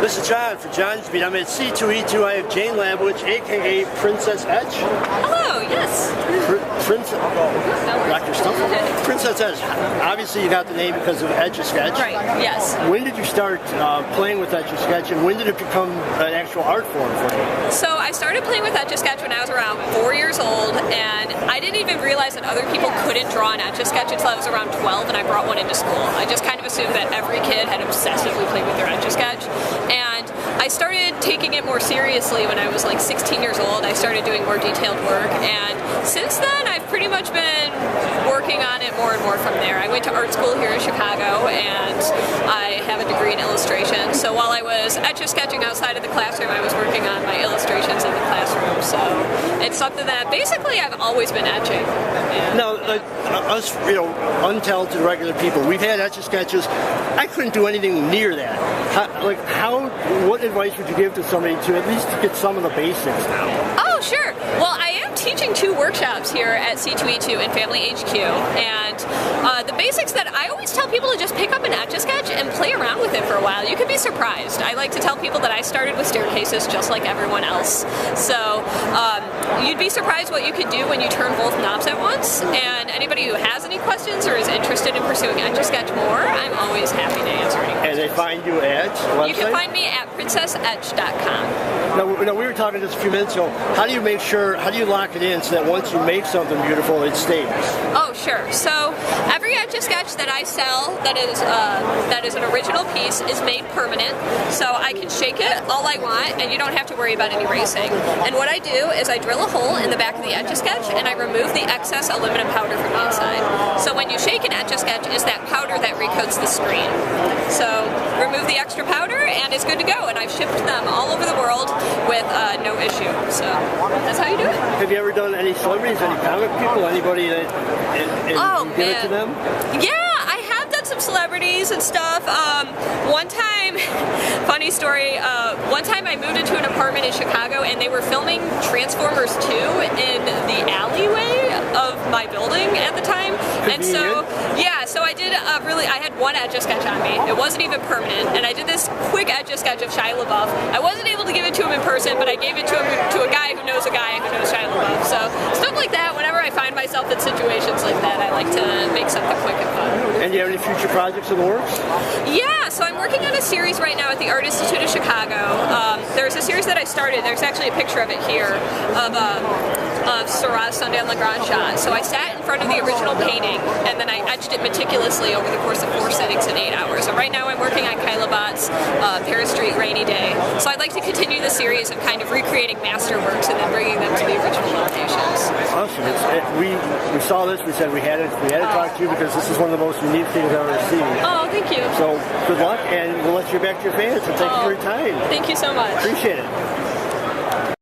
This is John for John's Beat. I'm at C2E2. I have Jane Labowitch, aka Princess Etch. Hello, yes. Dr. Stuff. Princess Etch. Obviously, you got the name because of Etch-A-Sketch. Right, yes. When did you start playing with Etch-A-Sketch, and when did it become an actual art form for you? So I started playing with Etch-A-Sketch when I was around 4 years old, and I didn't even realize that other people couldn't draw an Etch-A-Sketch until I was around 12, and I brought one into school. I just kind of assumed that every kid had obsessively played with their Etch-A-Sketch, and I started taking it more seriously when I was like 16 years old. I started doing more detailed work, and since then I've pretty much been working on it more and more from there. I went to art school here in Chicago, and I have a degree in illustration. So while I was Etch-A-Sketching outside of the classroom, I was working on my illustrations in the classroom. So it's something that basically I've always been etching. And now, us, untalented regular people, we've had Etch-A-Sketches. I couldn't do anything near that. What advice would you give to somebody to at least get some of the basics now? Oh, sure. Well, I am teaching 2 workshops here at C2E2 and Family HQ, and the basics that I always tell people to just pick up an Etch-A-Sketch and play around with it for a while. You could be surprised. I like to tell people that I started with staircases just like everyone else. So you'd be surprised what you can do when you turn both knobs at once, and anybody who has any questions or is interested in pursuing Etch-A-Sketch more, I'm always happy to answer any questions. And they find you at website? You can find me at princessetch.com. Now, we were talking just a few minutes ago. How do you lock it in so that once you make something beautiful, it stays? Oh, sure. So every Etch-A-Sketch that I sell that is an original piece is made permanent. So I can shake it all I want, and you don't have to worry about any erasing. And what I do is I drill a hole in the back of the Etch-A-Sketch, and I remove the excess aluminum powder from the inside. So when you shake an Etch-A-Sketch, it's that powder that recoats the screen. So remove the extra powder, and it's good to go. And I've shipped them all over the world with no issue. So that's how you do it. Have you ever done any celebrities, any comic people, anybody that you give it to them? Yeah, I have done some celebrities and stuff. One time, funny story, one time I moved into an apartment in Chicago, and they were filming Transformers 2 in the alleyway of my building at the time. And so, yeah, so I did I had one Etch-A-Sketch on me. It wasn't even permanent, and I did this quick Etch-A-Sketch of Shia LaBeouf. I wasn't able to give it to him in person, but I gave it to a guy who knows Shia LaBeouf. So stuff like that, whenever I find myself in situations like that, I like to make something quick and fun. And do you have any future projects in the works? Yeah, so I'm working on a series right now at the Art Institute of Chicago. There's a series that I started, there's actually a picture of it here, of Seurat Sunday on La Grande shot. So I sat in front of the original painting, and then I etched it meticulously over the course of 4 sittings in 8 hours. So right now I'm working on Kyla Bott's Paris Street Rainy Day. So I'd like to continue the series of kind of recreating masterworks and then bringing them to the original locations. Awesome. We saw this, we said we had to talk to you because this is one of the most unique things I've ever seen. Oh, thank you. So good luck, and we'll let you back to your fans, and thank you for your time. Thank you so much. Appreciate it.